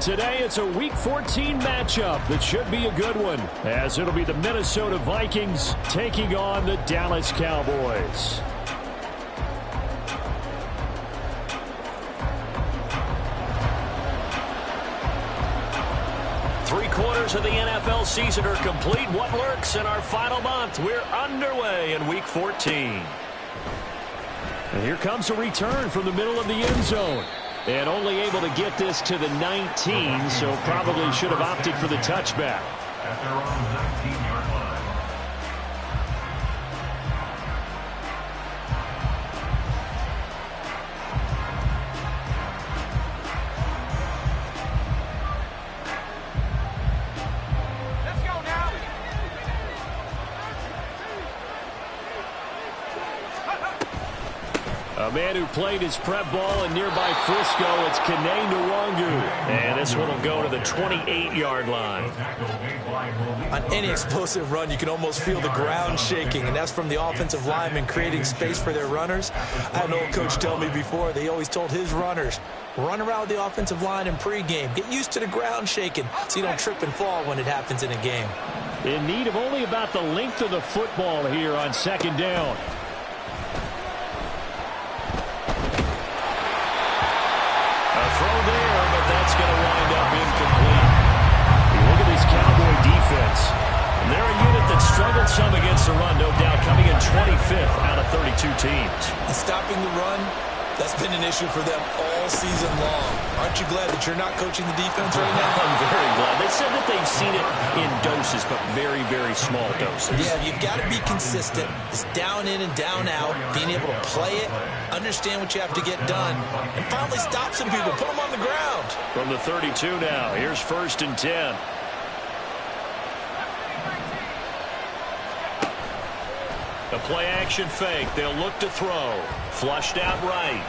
Today it's a Week 14 matchup that should be a good one, as it'll be the Minnesota Vikings taking on the Dallas Cowboys. Three-quarters of the NFL season are complete. What lurks in our final month? We're underway in Week 14. And here comes a return from the middle of the end zone. And only able to get this to the 19, so probably should have opted for the touchback. At their own 19-yard line. A man who played his prep ball in nearby Frisco, it's Kene Nwangu. And this one will go to the 28-yard line. On any explosive run, you can almost feel the ground shaking, and that's from the offensive linemen creating space for their runners. I had an old coach tell me before, they always told his runners, run around with the offensive line in pregame. Get used to the ground shaking so you don't trip and fall when it happens in a game. In need of only about the length of the football here on second down. Throw there, but that's going to wind up incomplete. You look at this Cowboy defense. And they're a unit that struggled some against the run, no doubt, coming in 25th out of 32 teams. And stopping the run, that's been an issue for them all season long. Aren't you glad that you're not coaching the defense right now? I'm very glad. They said that they've seen it in doses, but very, very small doses. Yeah, you've got to be consistent. It's down in and down out, being able to play it, understand what you have to get done, and finally stop some people, put them on the ground. From the 32 now, here's 1st and 10. The play-action fake. They'll look to throw. Flushed out right.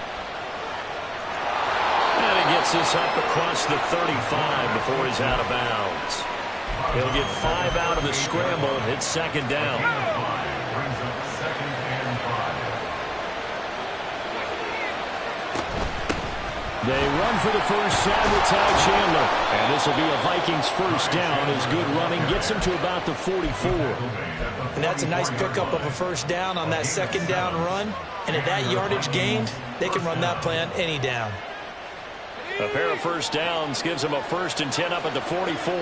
And he gets this up across the 35 before he's out of bounds. He'll get 5 out of the scramble. It's second down. They run for the first down with Ty Chandler. And this will be a Vikings first down as good running gets him to about the 44. And that's a nice pickup of a first down on that second down run. And at that yardage gained, they can run that play on any down. A pair of first downs gives them a 1st and 10 up at the 44.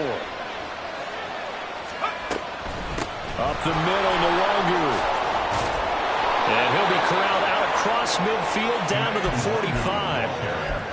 Up the middle, Nwangu. And he'll be corralled out across midfield down to the 45.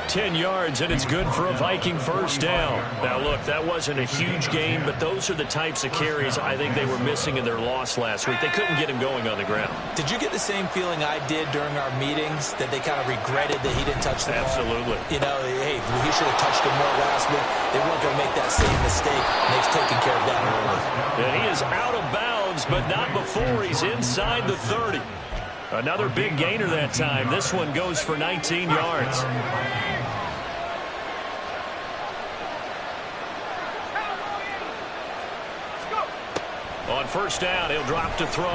10 yards, and it's good for a Viking first down. Now, look, that wasn't a huge gain, but those are the types of carries I think they were missing in their loss last week. They couldn't get him going on the ground. Did you get the same feeling I did during our meetings, that they kind of regretted that he didn't touch the ball? Absolutely. You know, hey, he should have touched him more last week. They weren't going to make that same mistake, and they've taken care of that early. And he is out of bounds, but not before he's inside the 30. Another big gainer that time. This one goes for 19 yards. On first down, he'll drop to throw.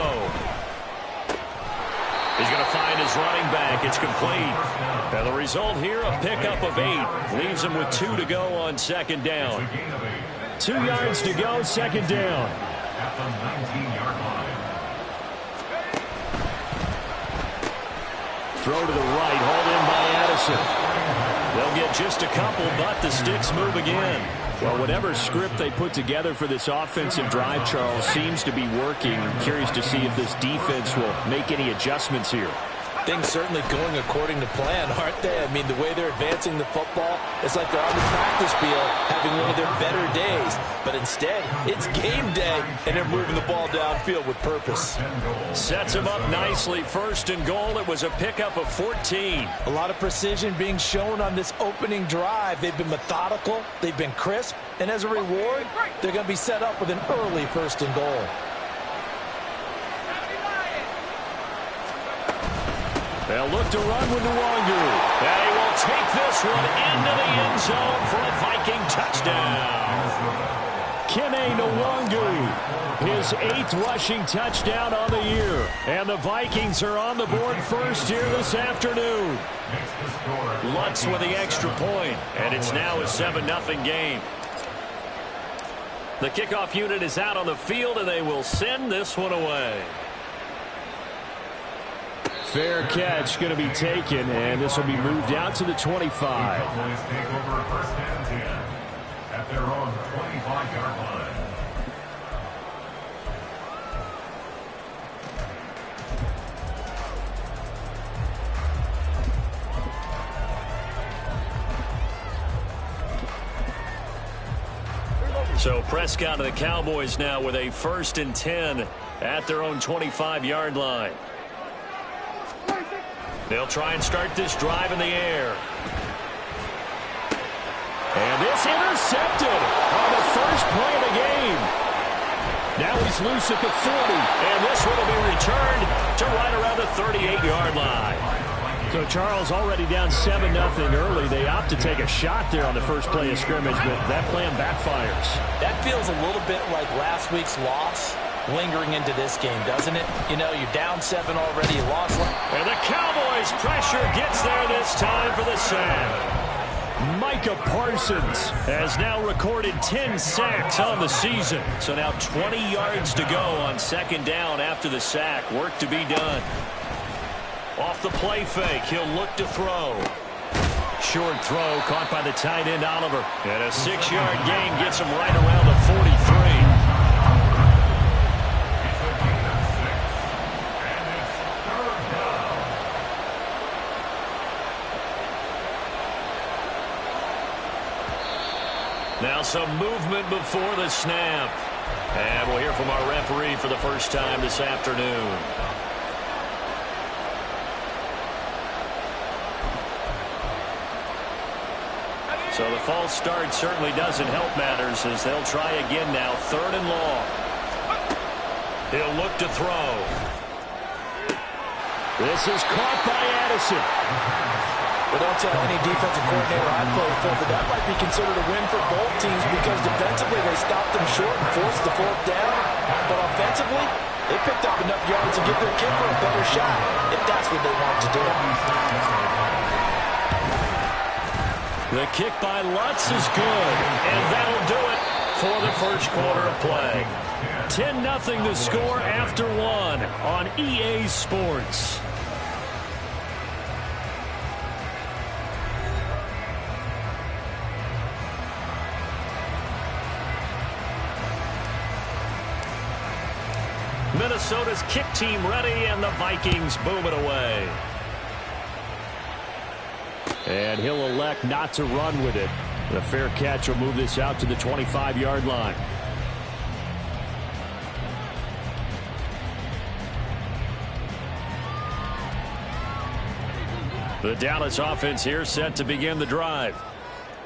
He's going to find his running back. It's complete. Now the result here, a pickup of 8. Leaves him with 2 to go on second down. 2 yards to go, second down. At the 19-yard line. Throw to the right, hauled in by Addison. They'll get just a couple, but the sticks move again. Well, whatever script they put together for this offensive drive, Charles, seems to be working. I'm curious to see if this defense will make any adjustments here. Things certainly going according to plan, aren't they? I mean, the way they're advancing the football, it's like they're on the practice field having one of their better days. But instead, it's game day, and they're moving the ball downfield with purpose. Sets him up nicely. 1st and goal. It was a pickup of 14. A lot of precision being shown on this opening drive. They've been methodical. They've been crisp. And as a reward, they're going to be set up with an early 1st and goal. They'll look to run with Nwangu. And he will take this one into the end zone for a Viking touchdown. Kene Nwangu, his 8th rushing touchdown on the year. And the Vikings are on the board first here this afternoon. Lutz with the extra point, and it's now a 7-0 game. The kickoff unit is out on the field, and they will send this one away. Fair catch going to be taken, and this will be moved out to the 25. Cowboys take over first and 10 at their own 25-yard line. So Prescott and the Cowboys now with a 1st and 10 at their own 25-yard line. They'll try and start this drive in the air. And this intercepted on the first play of the game. Now he's loose at the 40, and this one will be returned to right around the 38-yard line. So Charles already down 7-0 early. They opt to take a shot there on the first play of scrimmage, but that plan backfires. That feels a little bit like last week's loss lingering into this game, doesn't it? You know, you're down 7 already, you lost one. And the Cowboys' pressure gets there this time for the sack. Micah Parsons has now recorded 10 sacks on the season. So now 20 yards to go on 2nd down after the sack. Work to be done. Off the play fake, he'll look to throw. Short throw caught by the tight end Oliver. And a 6-yard gain gets him right around the 43. Now some movement before the snap. And we'll hear from our referee for the first time this afternoon. So the false start certainly doesn't help matters as they'll try again now. 3rd and long. He'll look to throw. This is caught by Addison. But don't tell any defensive coordinator I play for, but that might be considered a win for both teams because defensively they stopped them short and forced the 4th down. But offensively, they picked up enough yards to give their kicker a better shot if that's what they want to do. The kick by Lutz is good, and that'll do it for the first quarter of play. 10-0 the score after 1 on EA Sports. Minnesota's kick team ready, and the Vikings boom it away. And he'll elect not to run with it. The fair catch will move this out to the 25-yard line. The Dallas offense here set to begin the drive.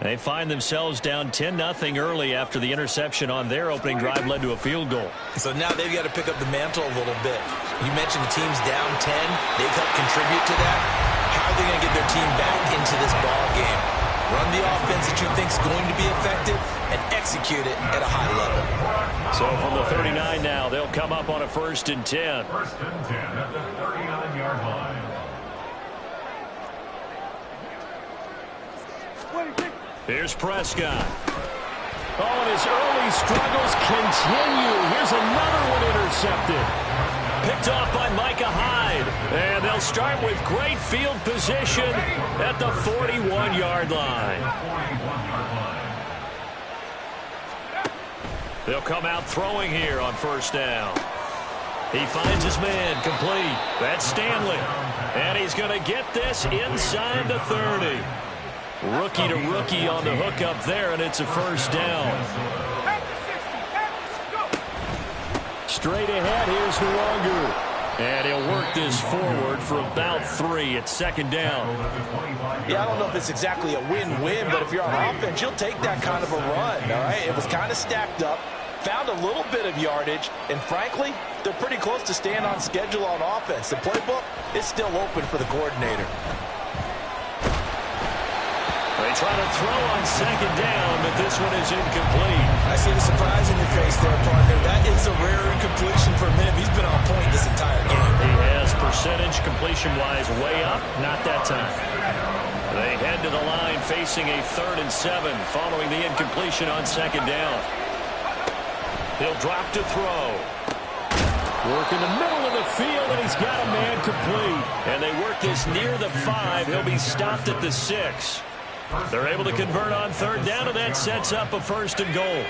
They find themselves down 10-0 early after the interception on their opening drive led to a field goal. So now they've got to pick up the mantle a little bit. You mentioned the team's down 10. They've helped contribute to that. How are they going to get their team back into this ball game? Run the offense that you think is going to be effective and execute it at a high level. So from the 39 now, they'll come up on a 1st and 10. 1st and 10 at the 39-yard line. Here's Prescott. Oh, and his early struggles continue. Here's another one intercepted. Picked off by Micah Hyde. And they'll start with great field position at the 41-yard line. They'll come out throwing here on 1st down. He finds his man complete. That's Stanley. And he's going to get this inside the 30. Rookie to rookie on the hook up there, and it's a 1st down. Straight ahead, here's Nwangu. And he'll work this forward for about 3 at 2nd down. Yeah, I don't know if it's exactly a win-win, but if you're on offense, you'll take that kind of a run, all right? It was kind of stacked up, found a little bit of yardage, and frankly, they're pretty close to staying on schedule on offense. The playbook is still open for the coordinator. They try to throw on second down, but this one is incomplete. I see the surprise in your face there, partner. That is a rare incompletion for him. He's been on point this entire game. He has percentage completion-wise way up, not that time. They head to the line facing a 3rd and 7 following the incompletion on second down. He'll drop to throw. Work in the middle of the field, and he's got a man complete. And they work this near the 5. He'll be stopped at the 6. They're able to convert on 3rd down, and that sets up a 1st and goal.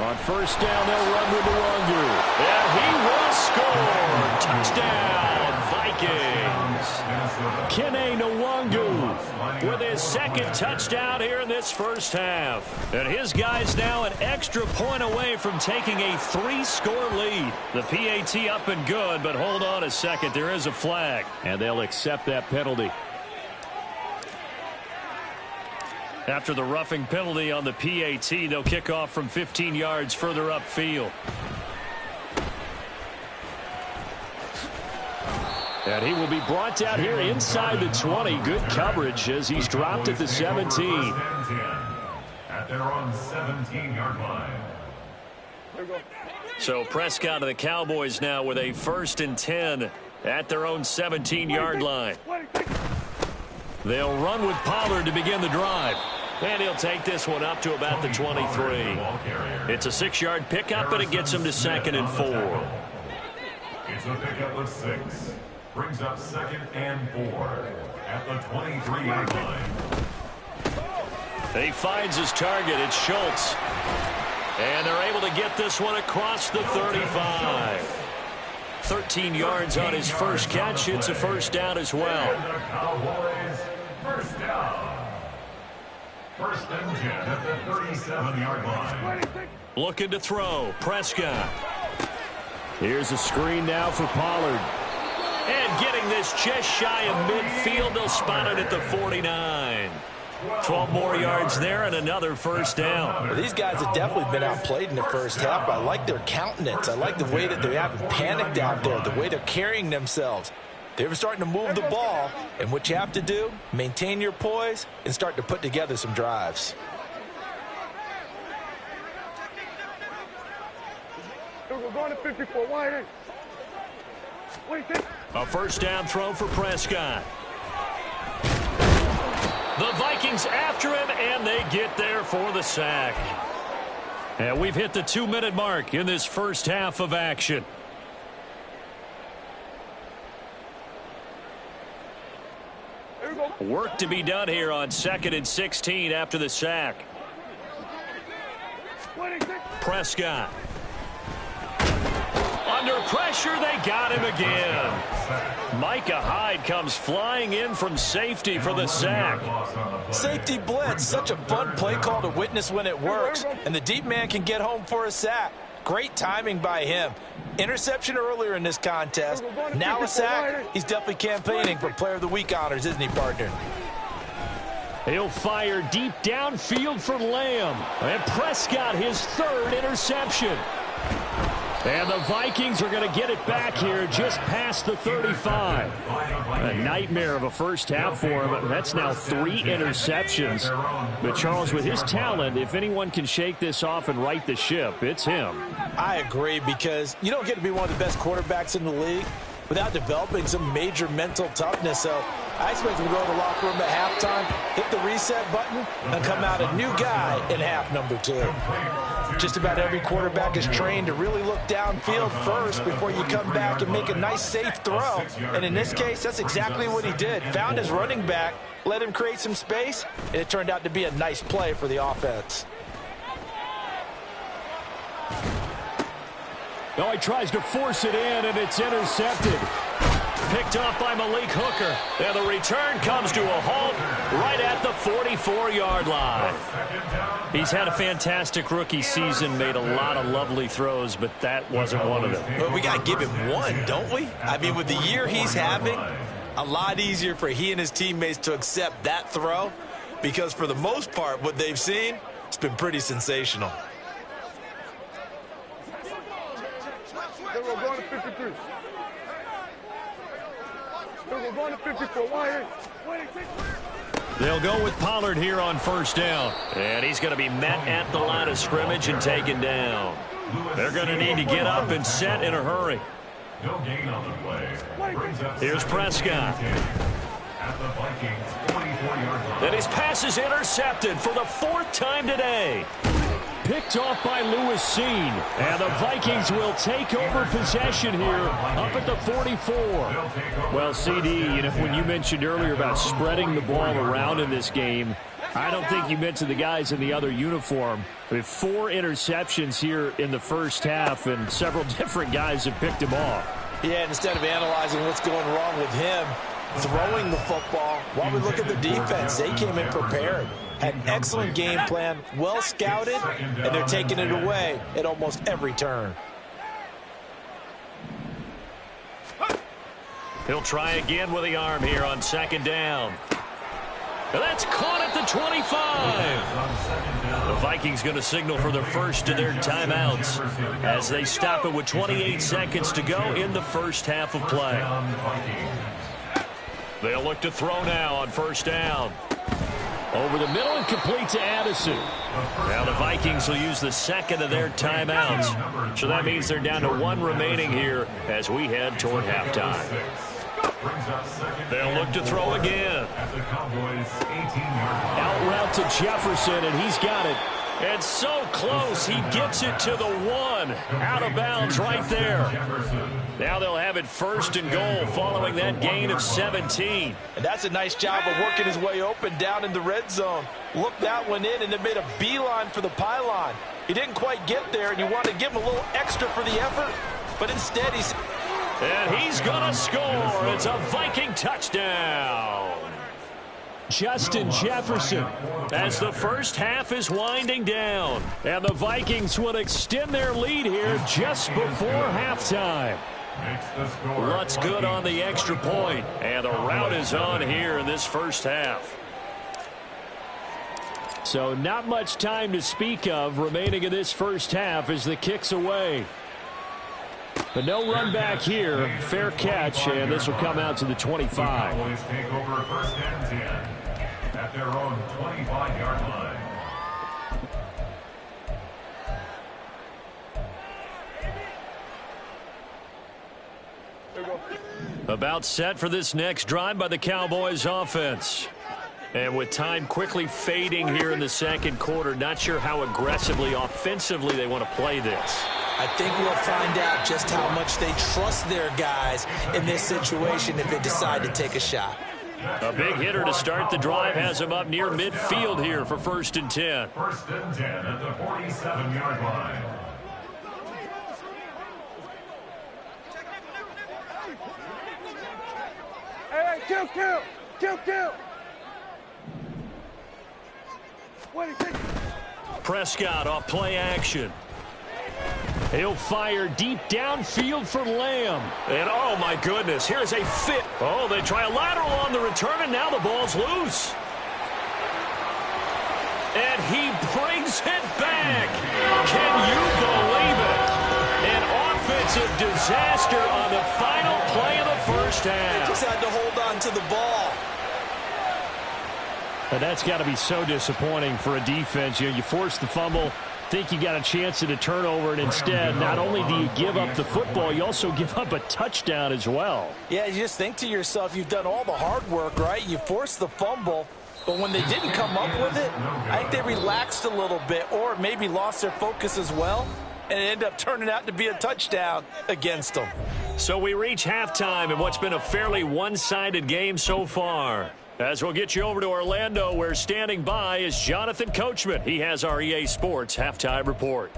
On 1st down, they'll run with Nwangu. And he will score. Touchdown, Vikings. Kene Nwangu with his 2nd touchdown here in this first half. And his guys now an extra point away from taking a 3-score lead. The PAT up and good, but hold on a second. There is a flag, and they'll accept that penalty. After the roughing penalty on the PAT, they'll kick off from 15 yards further upfield. And he will be brought down here inside the 20. Good coverage as he's dropped at the 17. At their own 17-yard line. So Prescott of the Cowboys now with a 1st and 10 at their own 17-yard line. They'll run with Pollard to begin the drive. And he'll take this one up to about the 23. It's a 6-yard pickup, and it gets him to 2nd and 4. It's a pickup of 6. Brings up 2nd and 4 at the 23-yard line. He finds his target. It's Schultz. And they're able to get this one across the 35. 13 yards on his first catch. It's a 1st down as well. And the Cowboys, 1st down. 1st and 10 at the 37-yard line. Looking to throw. Prescott. Here's a screen now for Pollard. And getting this just shy of midfield. They'll spot it at the 49. 12 more yards there and another 1st down. Well, these guys have definitely been outplayed in the first half. I like their countenance. I like the way that they haven't panicked out there, the way they're carrying themselves. They're starting to move the ball, and what you have to do, maintain your poise and start to put together some drives. We're going to 54 wide. A 1st down throw for Prescott. The Vikings after him, and they get there for the sack. And we've hit the 2-minute mark in this first half of action. Work to be done here on 2nd and 16 after the sack. Prescott. Under pressure, they got him again. Micah Hyde comes flying in from safety for the sack. Safety blitz, such a fun play call to witness when it works. And the deep man can get home for a sack. Great timing by him. Interception earlier in this contest. Now a sack. He's definitely campaigning for Player of the Week honors, isn't he, partner? He'll fire deep downfield for Lamb. And Prescott his 3rd interception. And the Vikings are going to get it back here just past the 35. A nightmare of a first half for him. That's now 3 interceptions. But Charles, with his talent, if anyone can shake this off and right the ship, it's him. I agree, because you don't get to be one of the best quarterbacks in the league without developing some major mental toughness. So I expect him to go to the locker room at halftime, hit the reset button, and come out a new guy in half number 2. Just about every quarterback is trained to really look downfield first before you come back and make a nice, safe throw. And in this case, that's exactly what he did. Found his running back, let him create some space, and it turned out to be a nice play for the offense. Oh, he tries to force it in, and it's intercepted. Picked off by Malik Hooker. And the return comes to a halt right at the 44-yard line. He's had a fantastic rookie season, made a lot of lovely throws, but that wasn't one of them. But we got to give him one, don't we? I mean, with the year he's having, a lot easier for he and his teammates to accept that throw, because for the most part, what they've seen, it's been pretty sensational. We're going to 53. we're going to 54. Wide. They'll go with Pollard here on first down. And he's going to be met at the line of scrimmage and taken down. They're going to need to get up and set in a hurry. No gain on the play. Here's Prescott. At the Vikings 24-yard line. And his pass is intercepted for the 4th time today. Picked off by Lewis Seen. And the Vikings will take over possession here up at the 44. Well, CD, you know, when you mentioned earlier about spreading the ball around in this game, I don't think you mentioned the guys in the other uniform. With 4 interceptions here in the first half, and several different guys have picked him off. Yeah, instead of analyzing what's going wrong with him, throwing the football, while we look at the defense, they came in prepared. Had an excellent game plan, well scouted, and they're taking it away at almost every turn. He'll try again with the arm here on 2nd down. And that's caught at the 25. The Vikings going to signal for the first of their timeouts as they stop it with 28 seconds to go in the first half of play. They'll look to throw now on first down. Over the middle and complete to Addison. Now the Vikings will use the second of their timeouts. So that means they're down to 1 remaining here as we head toward halftime. They'll look to throw again. Out route to Jefferson, and he's got it. And so close, he gets it to the 1. Out of bounds right there. Now they'll have it 1st and goal following that gain of 17. And that's a nice job of working his way open down in the red zone. Looked that one in and then made a beeline for the pylon. He didn't quite get there, and you want to give him a little extra for the effort. But instead, he's... And he's going to score. It's a Viking touchdown. Justin Jefferson as the first half is winding down. And the Vikings will extend their lead here just before halftime. Lutz good on the extra point. And the route is on here in this first half. So not much time to speak of remaining in this first half as the kick's away. But no run back here. Fair catch, and this will come out to the 25. The Cowboys take over 1st and 10 at their own 25-yard line. About set for this next drive by the Cowboys offense. And with time quickly fading here in the second quarter, not sure how aggressively, offensively they want to play this. I think we'll find out just how much they trust their guys in this situation if they decide to take a shot. A big hitter to start the drive has him up near midfield here for 1st and 10. 1st and 10 at the 47-yard line. Hey, kill. Prescott off play action. He'll fire deep downfield for Lamb. And oh my goodness, here's a fit. Oh, they try a lateral on the return, and now the ball's loose. And he brings it back. Can you believe it? An offensive disaster on the final play of the first half. Just had to hold on to the ball. And that's got to be so disappointing for a defense. You know, you force the fumble, think you got a chance at a turnover, and instead, not only do you give up the football, you also give up a touchdown as well. Yeah, you just think to yourself, you've done all the hard work, right? You forced the fumble, but when they didn't come up with it, I think they relaxed a little bit or maybe lost their focus as well, and it ended up turning out to be a touchdown against them. So we reach halftime in what's been a fairly one-sided game so far. As we'll get you over to Orlando, where standing by is Jonathan Coachman. He has our EA Sports halftime report.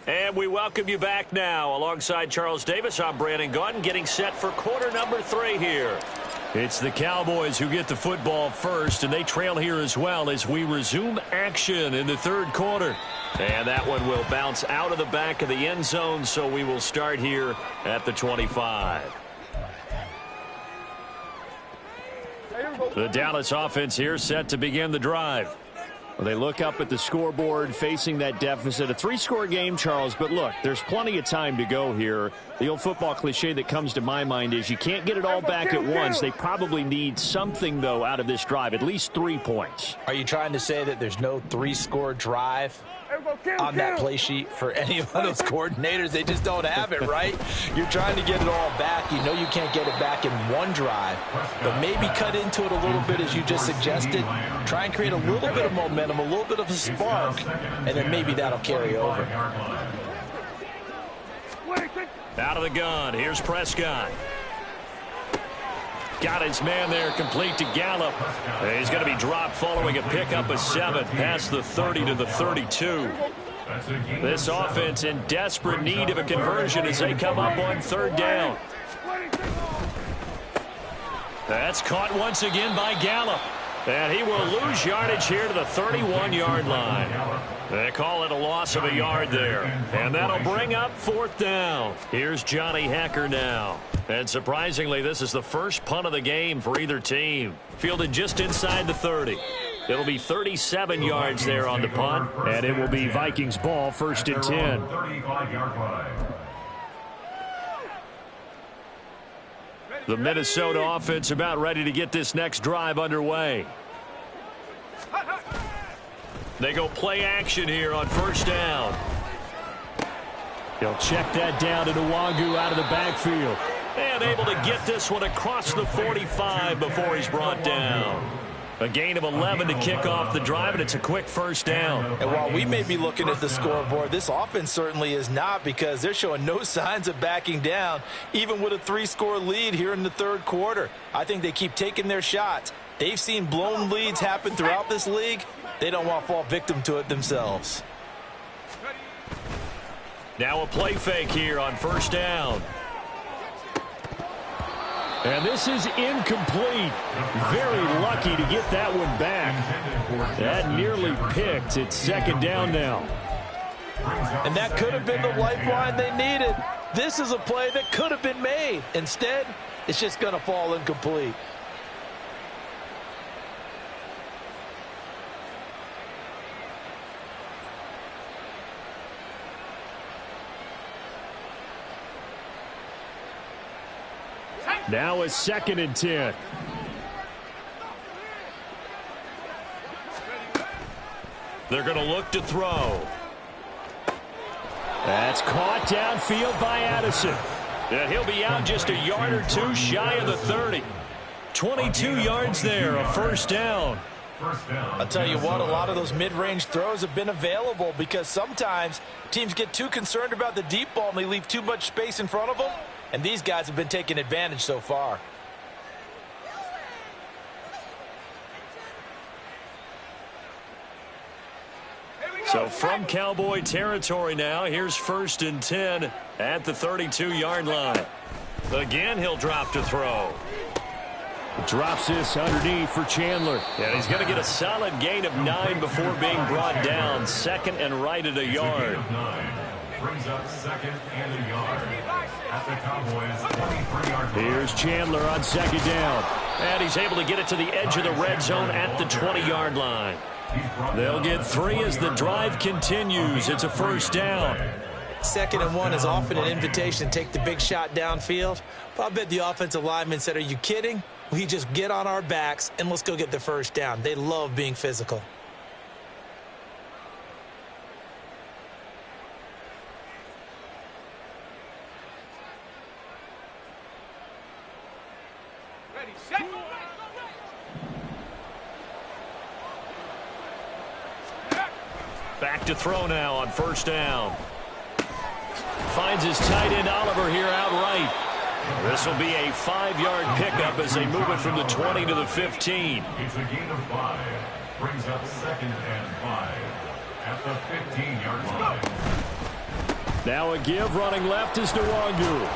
And we welcome you back now. Alongside Charles Davis, I'm Brandon Gaudin, getting set for quarter number 3 here. It's the Cowboys who get the football first, and they trail here as well as we resume action in the third quarter. And that one will bounce out of the back of the end zone, so we will start here at the 25. The Dallas offense here set to begin the drive. Well, they look up at the scoreboard facing that deficit. A 3-score game, Charles, but look, there's plenty of time to go here. The old football cliche that comes to my mind is you can't get it all back at once. They probably need something, though, out of this drive, at least 3 points. Are you trying to say that there's no 3-score drive on that play sheet for any of those coordinators? They just don't have it, right? You're trying to get it all back. You know you can't get it back in one drive, but maybe cut into it a little bit as you just suggested. Try and create a little bit of momentum, a little bit of a spark, and then maybe that'll carry over. Out of the gun, here's Prescott. Got his man there, complete to Gallup. He's going to be dropped following a pickup of 7 past the 30 to the 32. This offense in desperate need of a conversion as they come up on 3rd down. That's caught once again by Gallup. And he will lose yardage here to the 31-yard line. They call it a loss of a yard there. And that'll bring up 4th down. Here's Johnny Hecker now. And surprisingly, this is the first punt of the game for either team. Fielded just inside the 30. It'll be 37 yards there on the punt. And it will be Vikings ball, 1st and 10. The Minnesota offense about ready to get this next drive underway. They go play action here on 1st down. He'll check that down to Nwangu out of the backfield. And able to get this one across the 45 before he's brought down. A gain of 11 to kick off the drive, and it's a quick 1st down. And while we may be looking at the scoreboard, this offense certainly is not, because they're showing no signs of backing down, even with a 3-score lead here in the 3rd quarter. I think they keep taking their shots. They've seen blown leads happen throughout this league. They don't want to fall victim to it themselves. Now a play fake here on 1st down. And this is incomplete. Very lucky to get that one back. That nearly picked. It's 2nd down now. And that could have been the lifeline they needed. This is a play that could have been made. Instead, it's just going to fall incomplete. Now it's 2nd and 10. They're going to look to throw. That's caught downfield by Addison. And he'll be out just a yard or 2 shy of the 30. 22 yards there, a 1st down. I'll tell you what, a lot of those mid-range throws have been available because sometimes teams get too concerned about the deep ball and they leave too much space in front of them. And these guys have been taking advantage so far. So from Cowboy territory now, here's 1st and 10 at the 32-yard line. Again, he'll drop to throw. Drops this underneath for Chandler. And he's going to get a solid gain of 9 before being brought down. 2nd and right at a yard. Brings up 2nd and a yard at the Cowboys' 23-yard line. Here's Chandler on 2nd down. And he's able to get it to the edge of the red zone at the 20-yard line. They'll get 3 as the drive continues. It's a 1st down. 2nd and 1 is often an invitation to take the big shot downfield. But I bet the offensive lineman said, are you kidding? We just get on our backs and let's go get the 1st down. They love being physical. Back to throw now on 1st down. Finds his tight end Oliver here outright. This will be a 5-yard pickup as they move it from the 20 to the 15. It's a gain of 5. Brings up 2nd and 5 at the 15-yard line. Now a give running left is Nwangu.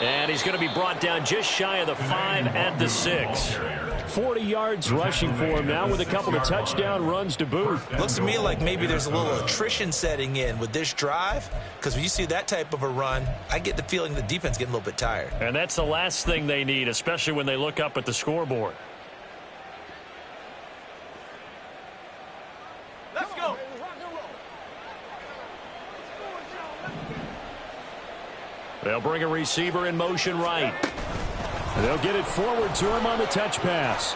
And he's going to be brought down just shy of the 5 at the 6. 40 yards rushing for him now with a couple of touchdown runs to boot. Looks to me like maybe there's a little attrition setting in with this drive, because when you see that type of a run, I get the feeling the defense getting a little bit tired. And that's the last thing they need, especially when they look up at the scoreboard. They'll bring a receiver in motion right. They'll get it forward to him on the touch pass.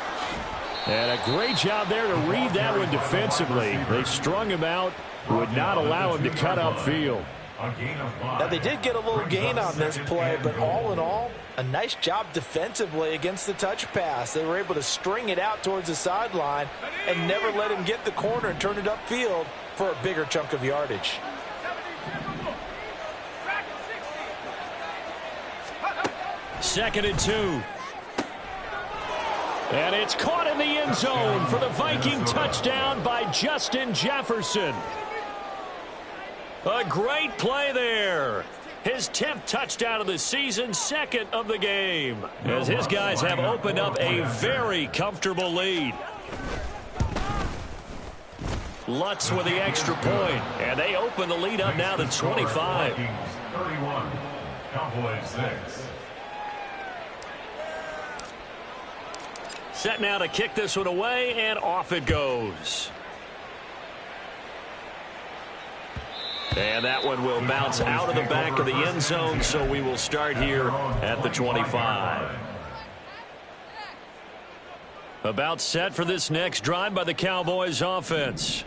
And a great job there to read that one defensively. They strung him out, would not allow him to cut upfield. Now, they did get a little gain on this play, but all in all, a nice job defensively against the touch pass. They were able to string it out towards the sideline and never let him get the corner and turn it upfield for a bigger chunk of yardage. Second and 2. And it's caught in the end zone for the Viking touchdown by Justin Jefferson. A great play there. His 10th touchdown of the season, second of the game, as his guys have opened up a very comfortable lead. Lutz with the extra point, and they open the lead up now to 25. 31, Cowboys 6. Set now to kick this one away, and off it goes. And that one will bounce out of the back of the end zone, so we will start here at the 25. About set for this next drive by the Cowboys offense.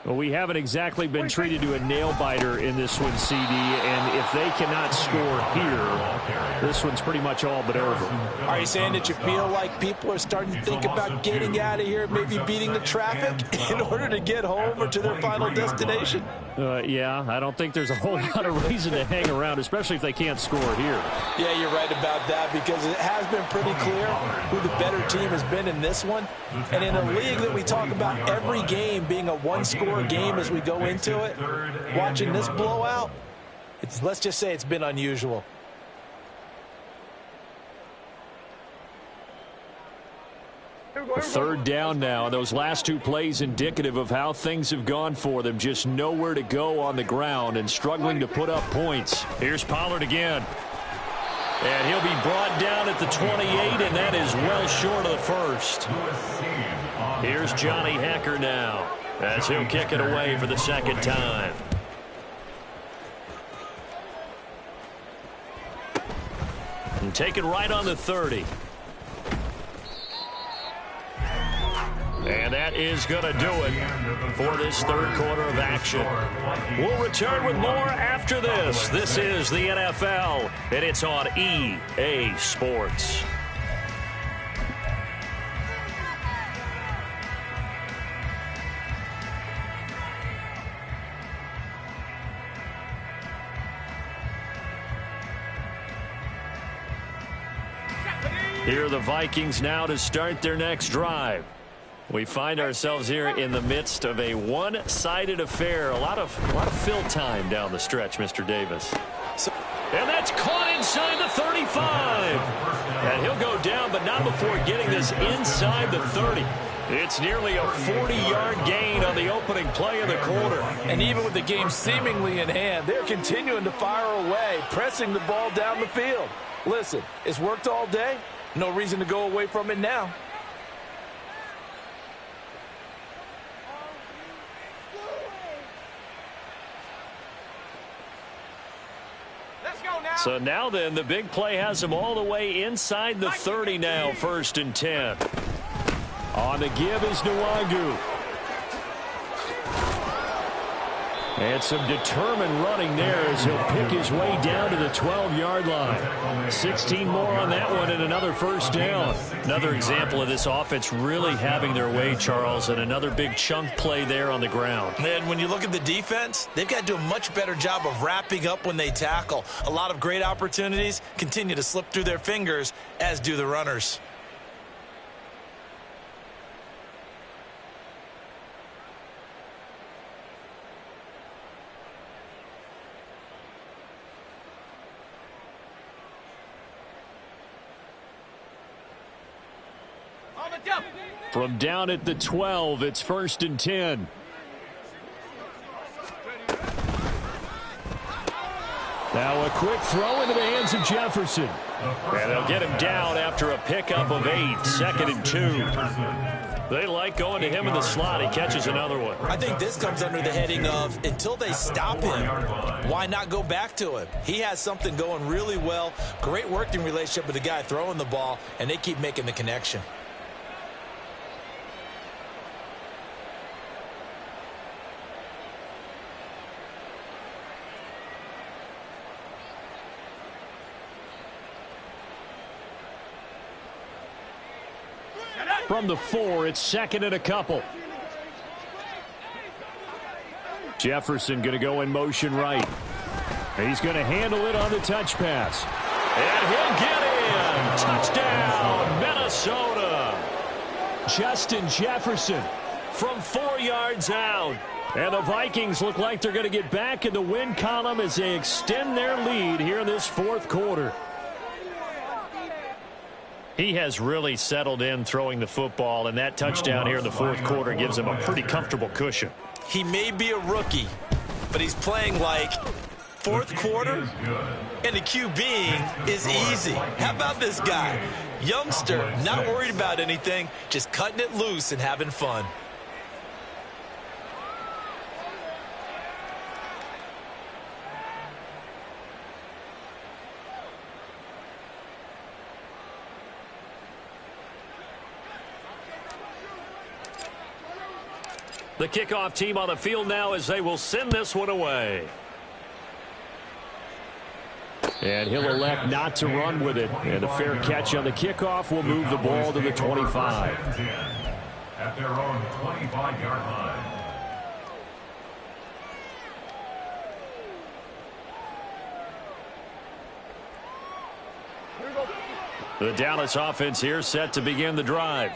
Well, we haven't exactly been treated to a nail-biter in this one, CD, and if they cannot score here, this one's pretty much all but over. Are you saying that you feel like people are starting to think about getting out of here, maybe beating the traffic in order to get home or to their final destination? Yeah, I don't think there's a whole lot of reason to hang around, especially if they can't score here. Yeah, you're right about that, because it has been pretty clear who the better team has been in this one. And in a league that we talk about every game being a one-score game as we go into it, watching this blowout, let's just say it's been unusual. A third down now. Those last two plays indicative of how things have gone for them. Just nowhere to go on the ground and struggling to put up points. Here's Pollard again. And he'll be brought down at the 28, and that is well short of the first. Here's Johnny Hecker now, as he'll kick it away for the second time. And take it right on the 30. And that is going to do it for this third quarter of action. We'll return with more after this. This is the NFL, and it's on EA Sports. Here are the Vikings now to start their next drive. We find ourselves here in the midst of a one-sided affair. A lot of fill time down the stretch, Mr. Davis. And that's caught inside the 35. And he'll go down, but not before getting this inside the 30. It's nearly a 40-yard gain on the opening play of the quarter. And even with the game seemingly in hand, they're continuing to fire away, pressing the ball down the field. Listen, it's worked all day. No reason to go away from it now. So now then, the big play has them all the way inside the 30 now, 1st and 10. On the give is Nwangu. And some determined running there as he'll pick his way down to the 12-yard line. 16 more on that one and another first down. Another example of this offense really having their way, Charles, and another big chunk play there on the ground. And when you look at the defense, they've got to do a much better job of wrapping up when they tackle. A lot of great opportunities continue to slip through their fingers, as do the runners. From down at the 12, it's 1st and 10. Now a quick throw into the hands of Jefferson. And they'll get him down after a pickup of 8, 2nd and 2. They like going to him in the slot. He catches another one. I think this comes under the heading of until they stop him, why not go back to him? He has something going really well. Great working relationship with the guy throwing the ball, and they keep making the connection. From the 4, it's 2nd and a couple. Jefferson going to go in motion right. He's going to handle it on the touch pass. And he'll get in. Touchdown, Minnesota. Justin Jefferson from 4 yards out. And the Vikings look like they're going to get back in the win column as they extend their lead here in this 4th quarter. He has really settled in throwing the football, and that touchdown here in the 4th quarter gives him a pretty comfortable cushion. He may be a rookie, but he's playing like 4th quarter, and the QBing is easy. How about this guy? Youngster, not worried about anything, just cutting it loose and having fun. The kickoff team on the field now as they will send this one away. And he'll elect not to run with it. And a fair catch on the kickoff will move the ball to the 25. At their own 25-yard line. The Dallas offense here set to begin the drive.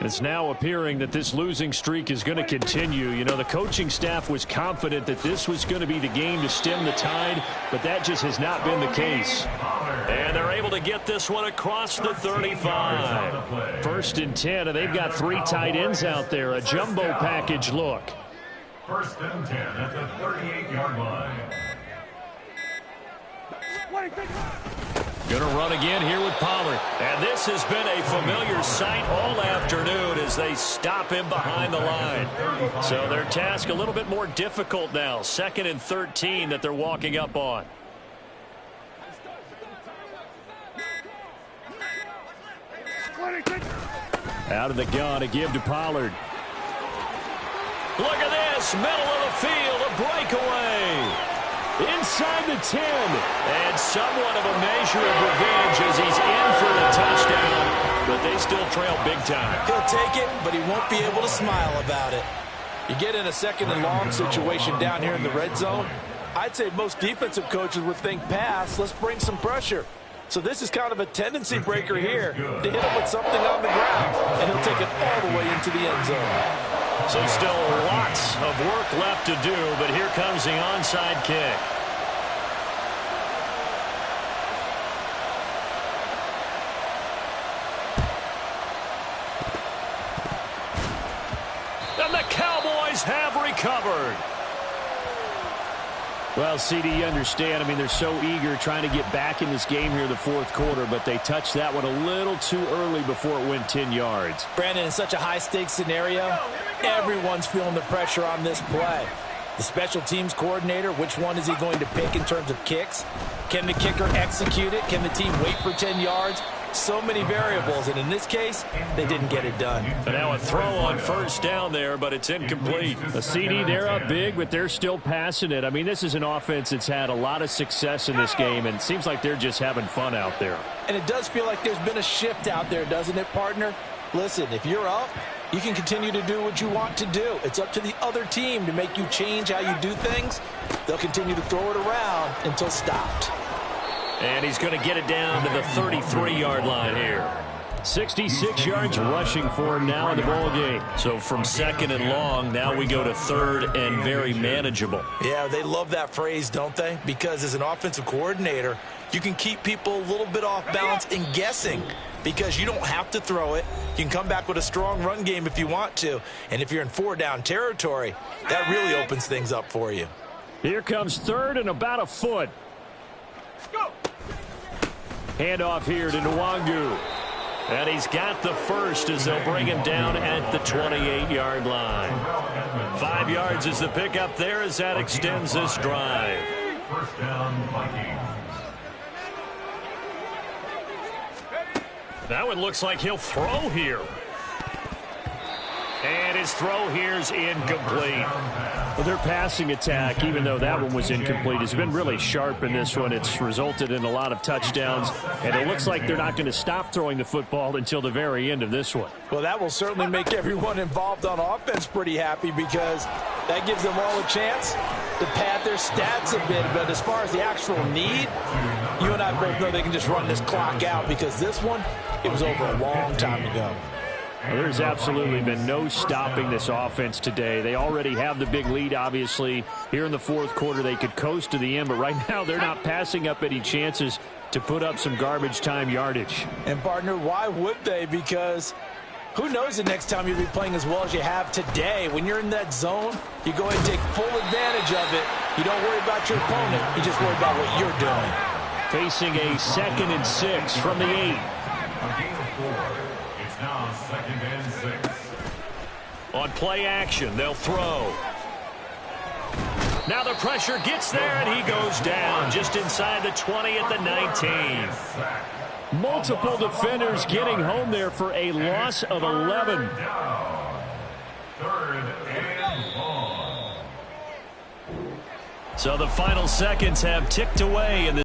It's now appearing that this losing streak is going to continue. You know, the coaching staff was confident that this was going to be the game to stem the tide, but that just has not been the case. And they're able to get this one across the 35. 1st and 10, and they've got 3 tight ends out there. A jumbo package look. 1st and 10 at the 38-yard line. Going to run again here with Pollard. And this has been a familiar sight all afternoon as they stop him behind the line. So their task a little bit more difficult now. 2nd and 13 that they're walking up on. Out of the gun to give to Pollard. Look at this. Middle of the field. A breakaway. Inside the 10, and somewhat of a measure of revenge as he's in for the touchdown, but they still trail big time. He'll take it, but he won't be able to smile about it. You get in a 2nd and long situation down here in the red zone, I'd say most defensive coaches would think pass, let's bring some pressure. So this is kind of a tendency breaker here to hit him with something on the ground, and he'll take it all the way into the end zone. So still lots of work left to do, but here comes the onside kick. And the Cowboys have recovered. Well, CD, you understand. I mean, they're so eager trying to get back in this game here in the 4th quarter, but they touched that one a little too early before it went 10 yards. Brandon, in such a high-stakes scenario, everyone's feeling the pressure on this play. The special teams coordinator, which one is he going to pick in terms of kicks? Can the kicker execute it? Can the team wait for 10 yards? So many variables, and in this case, they didn't get it done. And now a throw on 1st down there, but it's incomplete. A CD, they're up big, but they're still passing it. I mean, this is an offense that's had a lot of success in this game, and it seems like they're just having fun out there. And it does feel like there's been a shift out there, doesn't it, partner? Listen, if you're up, you can continue to do what you want to do. It's up to the other team to make you change how you do things. They'll continue to throw it around until stopped. And he's going to get it down to the 33-yard line here. 66 yards rushing for him now in the ball game. So from 2nd and long, now we go to 3rd and very manageable. Yeah, they love that phrase, don't they? Because as an offensive coordinator, you can keep people a little bit off balance and guessing because you don't have to throw it. You can come back with a strong run game if you want to. And if you're in 4-down territory, that really opens things up for you. Here comes 3rd and about a foot. Handoff here to Nwangu. And he's got the first as they'll bring him down at the 28-yard line. 5 yards is the pickup there as that extends this drive. First down, Vikings. That one looks like he'll throw here. And his throw here's incomplete. Well, their passing attack, even though that one was incomplete, has been really sharp in this one. It's resulted in a lot of touchdowns, and it looks like they're not going to stop throwing the football until the very end of this one. Well, that will certainly make everyone involved on offense pretty happy because that gives them all a chance to pad their stats a bit. But as far as the actual need, you and I both know they can just run this clock out because this one, it was over a long time ago. Well, there's absolutely been no stopping this offense today. They already have the big lead, obviously. Here in the fourth quarter, they could coast to the end, but right now they're not passing up any chances to put up some garbage time yardage. And, partner, why would they? Because who knows the next time you'll be playing as well as you have today. When you're in that zone, you go ahead and take full advantage of it. You don't worry about your opponent. You just worry about what you're doing. Facing a 2nd and 6 from the 8. A gain of 4. It's now 2nd and 6. On play action, they'll throw. Now the pressure gets there, and he goes down just inside the 20 at the 19. Multiple defenders getting home there for a loss of 11. Third and long. So the final seconds have ticked away in the